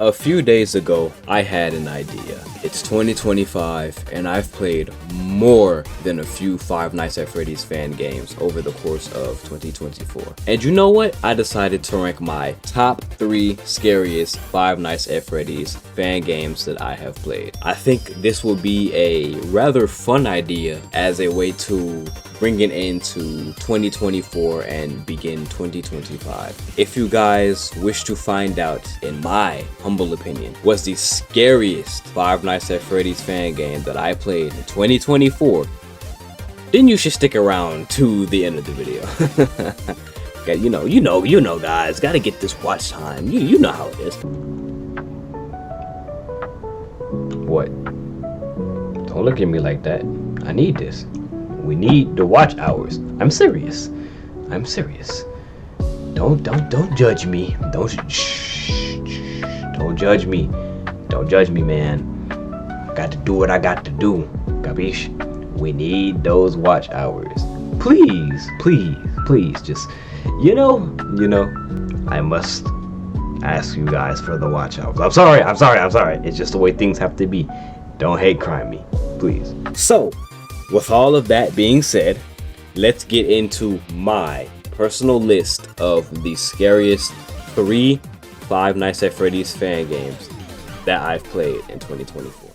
A few days ago, I had an idea. It's 2025, and I've played more than a few Five Nights at Freddy's fan games over the course of 2024. And you know what? I decided to rank my top 3 scariest Five Nights at Freddy's fan games that I have played. I think this will be a rather fun idea as a way to bring it into 2024 and begin 2025. If you guys wish to find out, in my humble opinion, what's the scariest Five Nights at Freddy's fan game that I played in 2024, then you should stick around to the end of the video. you know, guys, gotta get this watch time. You know how it is. What? Don't look at me like that. I need this. We need the watch hours. I'm serious. Don't judge me. Don't judge me. Don't judge me, man. I got to do what I got to do. Capiche? We need those watch hours. Please. Just, you know, I must ask you guys for the watch hours. I'm sorry. It's just the way things have to be. Don't hate crime me, please. So, with all of that being said, let's get into my personal list of the scariest 3 Five Nights at Freddy's fan games that I've played in 2024.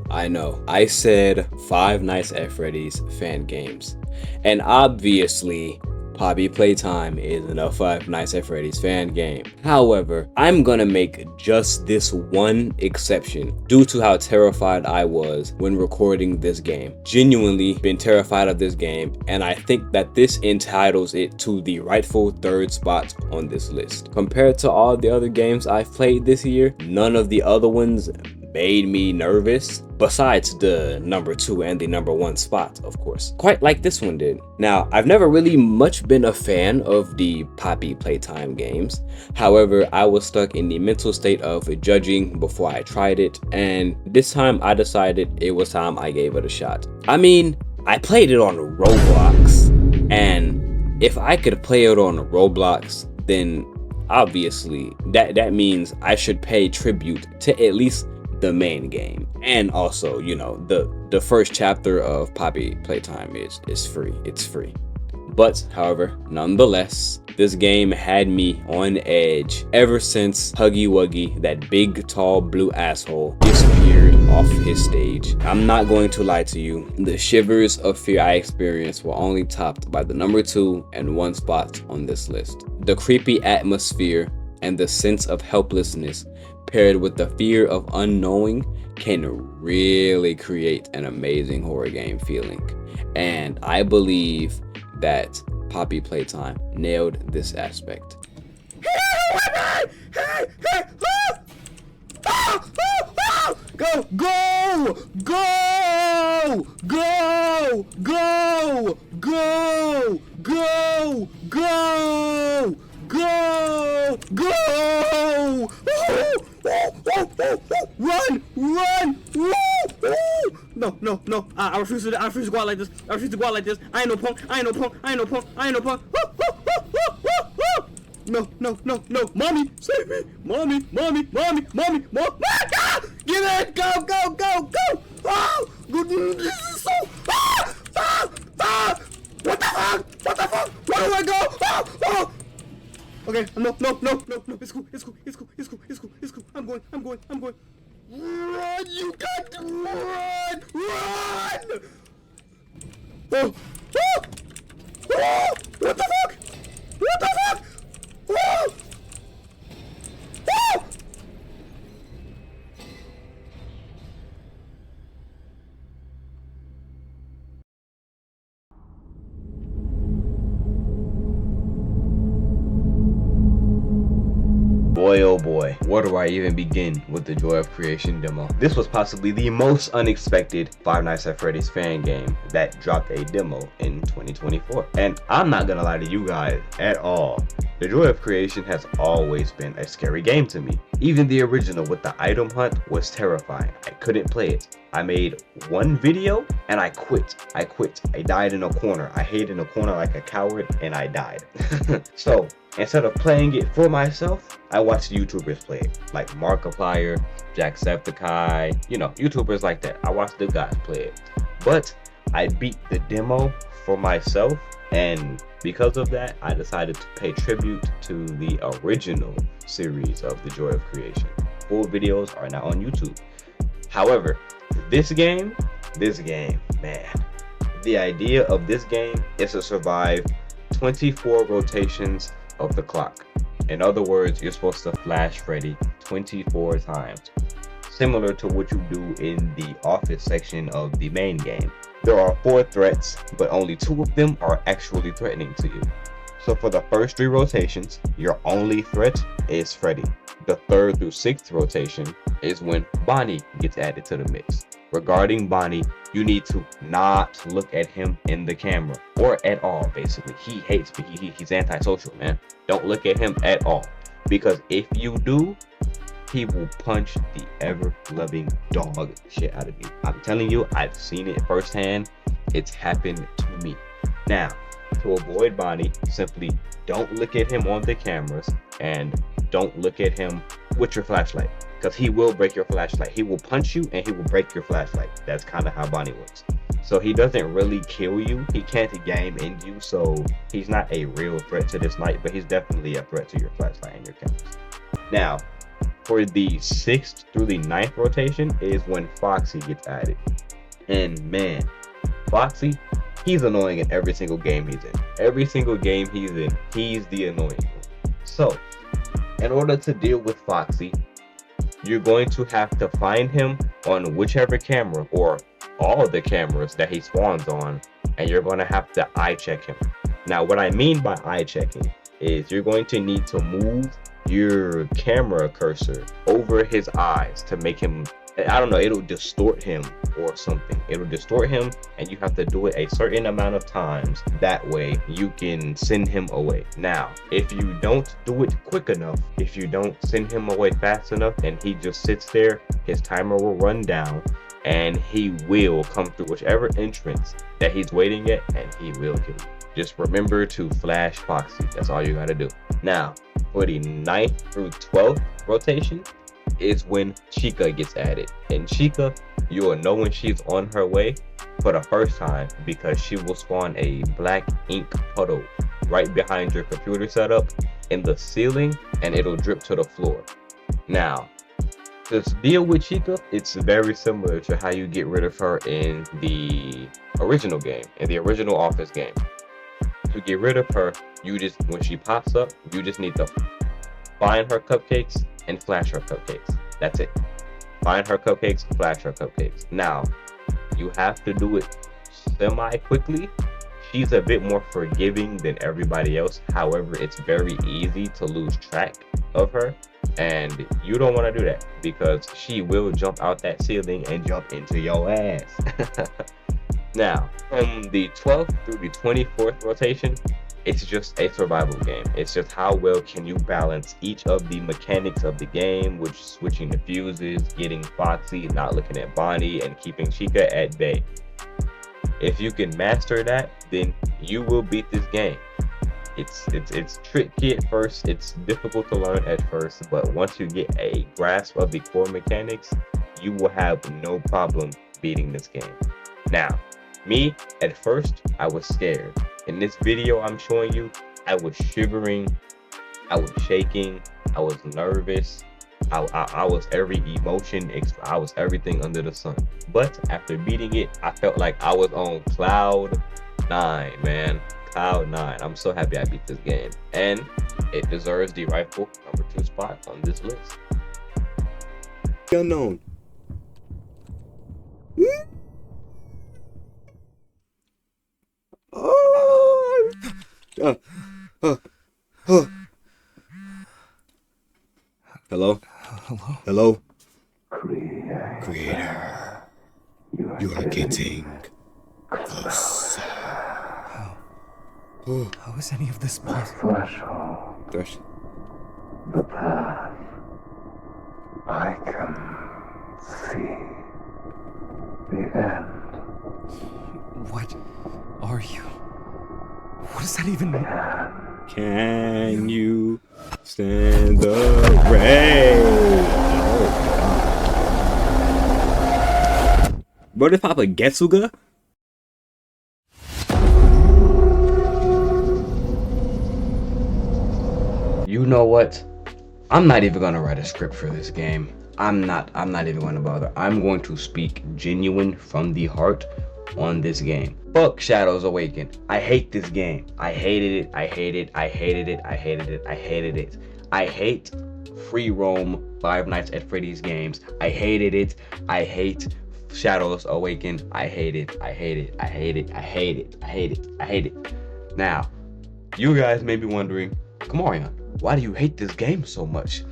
I know. I said Five Nights at Freddy's fan games. And obviously, Poppy Playtime is a Five Nights at Freddy's fan game. However, I'm gonna make just this one exception due to how terrified I was when recording this game. Genuinely been terrified of this game, and I think that this entitles it to the rightful 3rd spot on this list. Compared to all the other games I've played this year, none of the other ones made me nervous, besides the number 2 and the number 1 spot, of course. Quite like this one did. Now, I've never really much been a fan of the Poppy Playtime games. However, I was stuck in the mental state of judging before I tried it, and this time I decided it was time I gave it a shot. I mean, I played it on Roblox, and if I could play it on Roblox, then obviously that means I should pay tribute to at least the main game. And also, you know, the first chapter of Poppy Playtime is free. It's free. But however, nonetheless, this game had me on edge ever since Huggy Wuggy, that big tall blue asshole, disappeared off his stage. I'm not going to lie to you, the shivers of fear I experienced were only topped by the number 2 and 1 spot on this list. The creepy atmosphere and the sense of helplessness paired with the fear of unknowing can really create an amazing horror game feeling. And I believe that Poppy Playtime nailed this aspect. No. I refuse to go out like this. I ain't no punk. No. Mommy, save me. Mommy. Ah! Get it. Go. Oh, good. This is so. What the fuck? Where do I go? Oh. Okay, no. It's cool. I'm going. Run, you got to run! Oh! What the fuck? Oh! Boy, oh boy, where do I even begin with the Joy of Creation demo? This was possibly the most unexpected Five Nights at Freddy's fan game that dropped a demo in 2024. And I'm not gonna lie to you guys at all, The joy of creation has always been a scary game to me. Even the original with the item hunt was terrifying. I couldn't play it. I made one video and I quit. I died in a corner. I hid in a corner like a coward and I died. So instead of playing it for myself, I watched YouTubers play it, like Markiplier, Jacksepticeye, YouTubers like that. I watched the guys play it. But I beat the demo for myself, and because of that, I decided to pay tribute to the original series of The Joy of Creation. Full videos are now on YouTube. However, this game, man, the idea of this game is to survive 24 rotations of the clock. In other words, you're supposed to flash Freddy 24 times, similar to what you do in the office section of the main game. There are 4 threats, but only 2 of them are actually threatening to you. So for the first 3 rotations, your only threat is Freddy. The 3rd through 6th rotation is when Bonnie gets added to the mix. Regarding Bonnie, you need to not look at him in the camera, or at all, basically. He hates me. He's antisocial, man. Don't look at him at all, because if you do, he will punch the ever-loving dog shit out of you. I'm telling you, I've seen it firsthand. It's happened to me. Now, to avoid Bonnie, simply don't look at him on the cameras and don't look at him with your flashlight, because he will break your flashlight. He will punch you and he will break your flashlight. That's kind of how Bonnie works. So he doesn't really kill you. He can't game in you, so he's not a real threat to this night, but he's definitely a threat to your flashlight and your cameras. Now, for the 6th through the 9th rotation is when Foxy gets added. And man, Foxy, he's annoying in every single game he's in. Every single game he's in, he's the annoying one. So, in order to deal with Foxy, you're going to have to find him on whichever camera or all the cameras that he spawns on, and you're going to have to eye check him. Now, what I mean by eye checking is you're going to need to move your camera cursor over his eyes to make him, I don't know, it'll distort him or something. It'll distort him, and you have to do it a certain amount of times. That way you can send him away. Now, if you don't do it quick enough, if you don't send him away fast enough and he just sits there, his timer will run down and he will come through whichever entrance that he's waiting at, and he will kill you. Just remember to flash Foxy. That's all you gotta do. Now, for the 9th through 12th rotation is when Chica gets added. And Chica, you will know when she's on her way for the first time, because she will spawn a black ink puddle right behind your computer setup in the ceiling, and it'll drip to the floor. Now, to deal with Chica, it's very similar to how you get rid of her in the original game, in the original Office game. To get rid of her, when she pops up, you just need to find her cupcakes and flash her cupcakes. That's it. Find her cupcakes, flash her cupcakes. Now, you have to do it semi-quickly. She's a bit more forgiving than everybody else. However, it's very easy to lose track of her, and you don't want to do that, because she will jump out that ceiling and jump into your ass. Now, from the 12th through the 24th rotation, it's just a survival game. It's just how well can you balance each of the mechanics of the game, which switching the fuses, getting Foxy, not looking at Bonnie, and keeping Chica at bay. If you can master that, then you will beat this game. It's tricky at first. It's difficult to learn at first, but once you get a grasp of the core mechanics, you will have no problem beating this game. Now, me, at first, I was scared. In this video I'm showing you, I was shivering, I was shaking, I was nervous, I was every emotion, I was everything under the sun. But after beating it, I felt like I was on cloud 9, man. Cloud 9. I'm so happy I beat this game. And it deserves the rightful number 2 spot on this list. Unknown. Hello? Hello? Creator. You are getting closer. How is any of this possible? Thresh. The path. I can see the end. What are you? What does that even mean? Can you stand the rain? Oh, bro, this Papa Getsuga? You know what? I'm not even gonna write a script for this game. I'm not even gonna bother. I'm going to speak genuine from the heart on this game. Fuck Shadows Awaken. I hate this game. I hated it. I hated it. I hate free roam Five Nights at Freddy's games. I hated it. I hate Shadows Awaken. I hate it. Now, you guys may be wondering, Kamarion, why do you hate this game so much?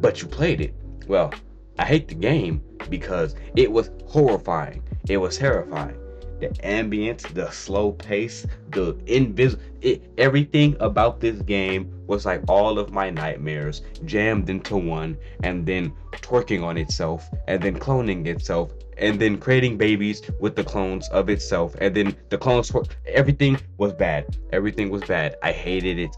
But you played it. Well, I hate the game because it was horrifying. It was terrifying. The ambience, the slow pace, the everything about this game was like all of my nightmares jammed into one, and then twerking on itself, and then cloning itself, and then creating babies with the clones of itself, and then the clones everything was bad. Everything was bad. I hated it.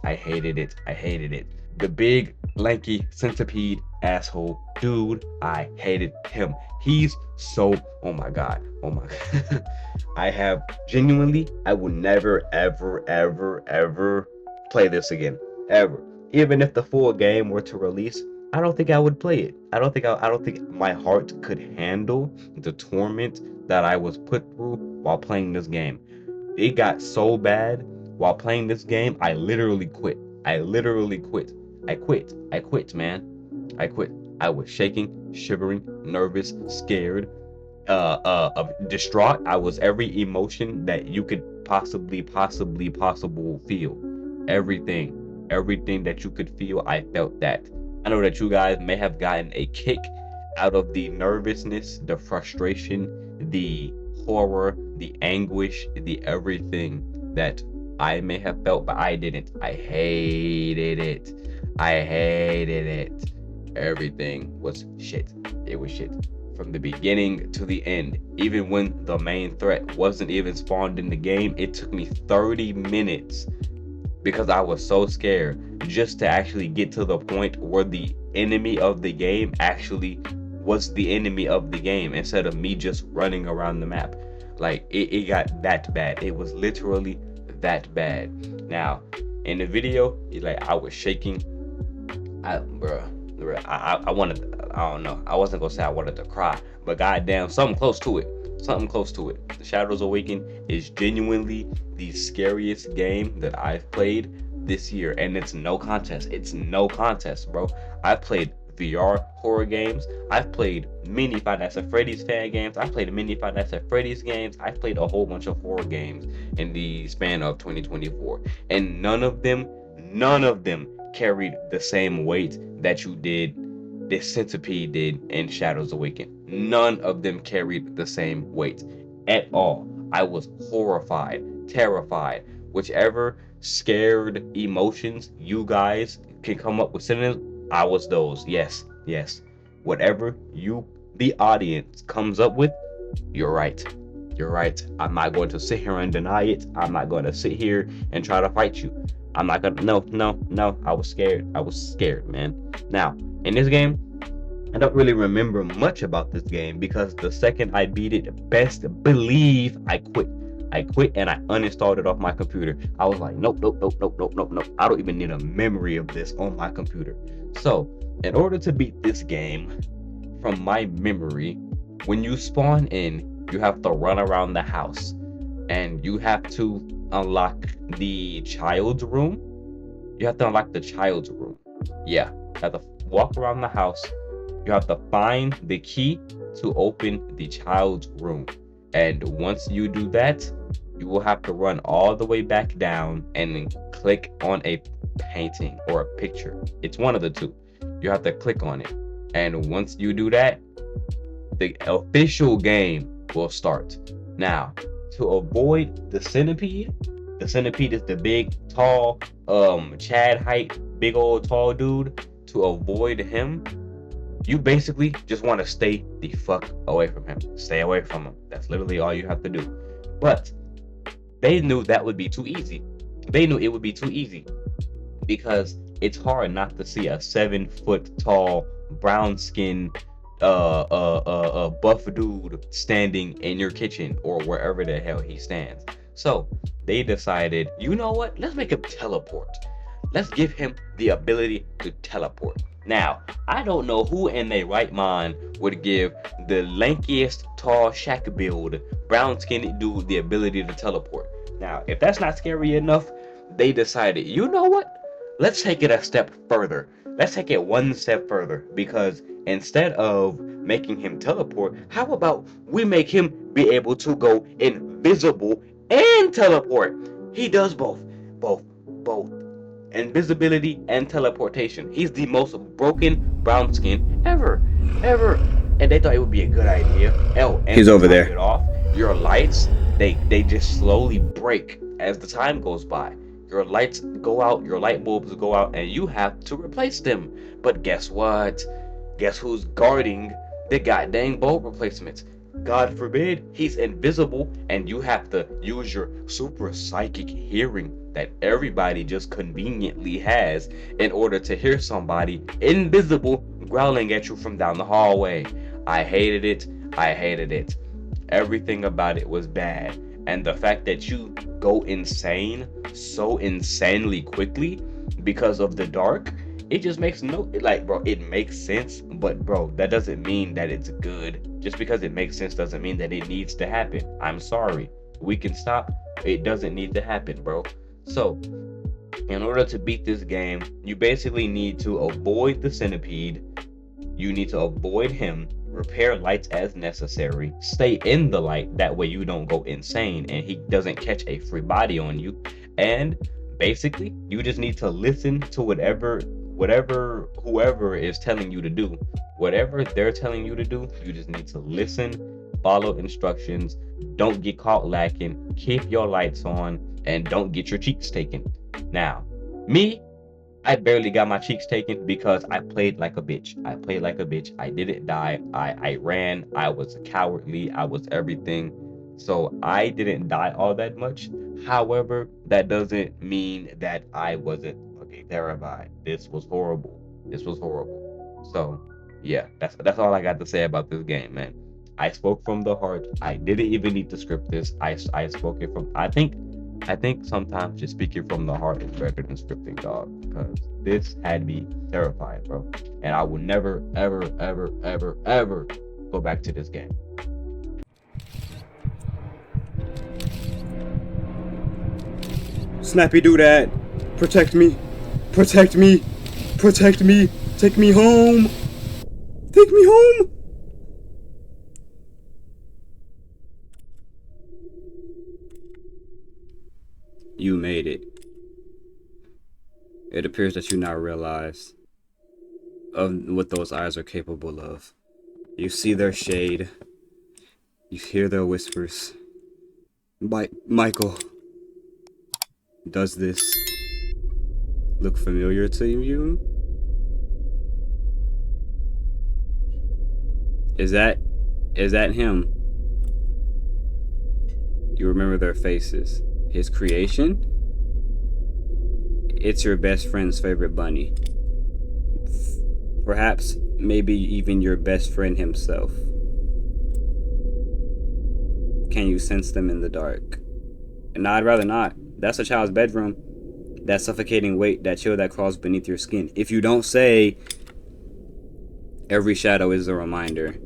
The big lanky centipede asshole dude, I hated him. He's so, oh my god. I have genuinely, I will never ever play this again, ever. Even if the full game were to release, I don't think I would play it. I don't think my heart could handle the torment that I was put through while playing this game. It got so bad while playing this game, I literally quit. I quit, man. I quit. I was shaking, shivering, nervous, scared, distraught. I was every emotion that you could possibly feel. Everything that you could feel, I felt that. I know that you guys may have gotten a kick out of the nervousness, the frustration, the horror, the anguish, the everything that I may have felt, but I didn't. I hated it. Everything was shit. It was shit. From the beginning to the end. Even when the main threat wasn't even spawned in the game, it took me 30 minutes because I was so scared just to actually get to the point where the enemy of the game actually was the enemy of the game instead of me just running around the map. Like, it got that bad. It was literally that bad. Now, in the video, like, I was shaking. I wanted, I don't know, I wasn't gonna say I wanted to cry, but goddamn, something close to it. The Shadows Awaken is genuinely the scariest game that I've played this year, and it's no contest, bro. I've played VR horror games, I've played mini Five Nights at Freddy's fan games, I've played mini Five Nights at Freddy's games, I've played a whole bunch of horror games in the span of 2024, and none of them carried the same weight that this centipede did in Shadows Awaken. None of them carried the same weight at all. I was horrified, terrified, whichever scared emotions you guys can come up with synonyms, I was those. Yes. Whatever the audience comes up with, you're right. I'm not going to sit here and deny it. I'm not going to sit here and try to fight you. I'm not gonna, no, I was scared, man. Now, in this game, I don't really remember much about this game because the second I beat it, best believe I quit and I uninstalled it off my computer. I was like, nope. I don't even need a memory of this on my computer. So, in order to beat this game, from my memory, when you spawn in, you have to run around the house and you have to unlock the child's room. Yeah, you have to walk around the house. You have to find the key to open the child's room, and once you do that, you will have to run all the way back down and then click on a painting or a picture. It's one of the two. You have to click on it, and once you do that, the official game will start. Now, to avoid the centipede is the big, tall, Chad height big old tall dude, to avoid him, you basically just want to stay the fuck away from him. Stay away from him. That's literally all you have to do. But they knew that would be too easy. They knew it would be too easy because it's hard not to see a 7 foot tall, brown skinned, buff dude standing in your kitchen or wherever the hell he stands. So they decided, you know what? Let's make him teleport. Let's give him the ability to teleport. Now, I don't know who in their right mind would give the lankiest, tall, shack build, brown skinned dude the ability to teleport. Now, if that's not scary enough, they decided, you know what? Let's take it a step further. Let's take it one step further, because instead of making him teleport, how about we make him be able to go invisible and teleport? He does both. Both. Invisibility and teleportation. He's the most broken brown skin ever. And they thought it would be a good idea. Oh, and He's to over top there. it off, your lights, they just slowly break as the time goes by. Your lights go out, your light bulbs go out, and you have to replace them. But guess what? Guess who's guarding the goddamn bulb replacements? God forbid he's invisible and you have to use your super psychic hearing that everybody just conveniently has in order to hear somebody invisible growling at you from down the hallway. I hated it. Everything about it was bad. And the fact that you go insane so insanely quickly because of the dark, it just makes no, like, bro, it makes sense, but bro, that doesn't mean that it's good. Just because it makes sense doesn't mean that it needs to happen. I'm sorry. We can stop. It doesn't need to happen, bro. So, in order to beat this game, you basically need to avoid the centipede. You need to avoid him, repair lights as necessary, stay in the light, that way you don't go insane and he doesn't catch a free body on you. And basically, you just need to listen to whoever is telling you to do. Whatever they're telling you to do, you just need to listen, follow instructions, don't get caught lacking, keep your lights on, and don't get your cheeks taken. Now, me, I barely got my cheeks taken because I played like a bitch. I didn't die. I ran. I was cowardly. I was everything. So I didn't die all that much. However, that doesn't mean that I wasn't fucking terrified. This was horrible. So yeah, that's all I got to say about this game, man. I spoke from the heart. I didn't even need to script this. I spoke it from, I think sometimes just speaking from the heart is better than scripting, dog. Because this had me terrified, bro. And I will never, ever go back to this game. Snappy do that. Protect me. Protect me. Protect me. Take me home. Take me home. You made it. It appears that you now realize of what those eyes are capable of. You see their shade. You hear their whispers. Michael, does this look familiar to you? Is that him? You remember their faces. His creation? It's your best friend's favorite bunny. Perhaps, maybe even your best friend himself. Can you sense them in the dark? And I'd rather not. That's a child's bedroom. That suffocating weight, that chill that crawls beneath your skin. If you don't say, every shadow is a reminder.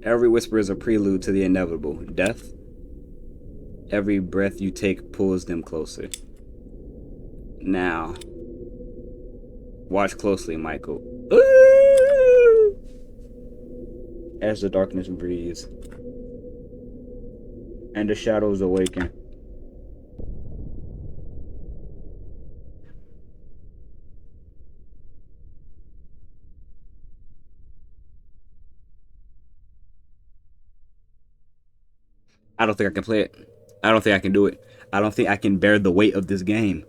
Every whisper is a prelude to the inevitable. Death? Every breath you take pulls them closer. Now, watch closely, Michael. Ooh! As the darkness breathes and the shadows awaken. I don't think I can play it. I don't think I can do it. I don't think I can bear the weight of this game.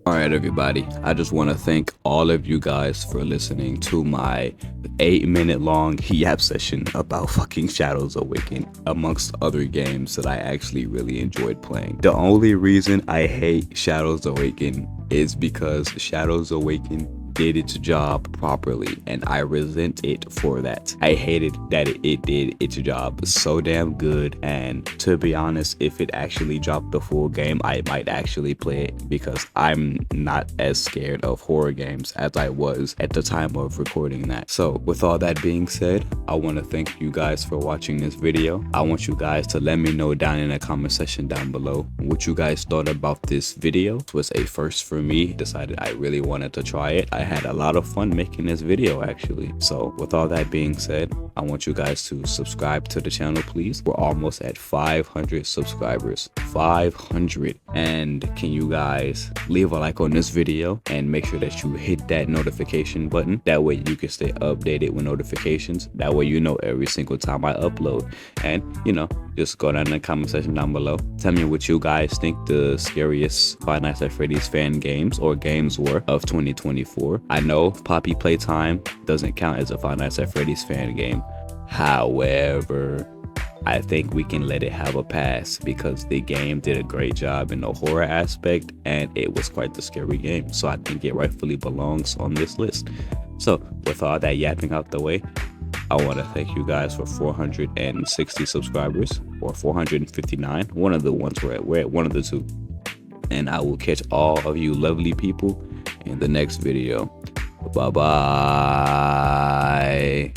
Alright everybody, I just want to thank all of you guys for listening to my 8-minute long yap session about fucking Shadows Awaken, amongst other games that I actually really enjoyed playing. The only reason I hate Shadows Awaken is because Shadows Awaken did its job properly, and I resent it for that. I hated that it did its job so damn good, and to be honest, if it actually dropped the full game, I might actually play it, because I'm not as scared of horror games as I was at the time of recording that. So with all that being said, I want to thank you guys for watching this video. I want you guys to let me know down in the comment section down below what you guys thought about this video. It was a first for me. Decided I really wanted to try it. I had a lot of fun making this video actually. So with all that being said, I want you guys to subscribe to the channel, please. We're almost at 500 subscribers. 500. And can you guys leave a like on this video and make sure that you hit that notification button. That way you can stay updated with notifications. That way you know every single time I upload. And you know, just go down in the comment section down below. Tell me what you guys think the scariest Five Nights at Freddy's fan games or games were of 2024. I know Poppy Playtime doesn't count as a Five Nights at Freddy's fan game. However, I think we can let it have a pass because the game did a great job in the horror aspect and it was quite the scary game. So I think it rightfully belongs on this list. So with all that yapping out the way, I want to thank you guys for 460 subscribers or 459. One of the ones we're at one of the two. And I will catch all of you lovely people in the next video. Bye bye.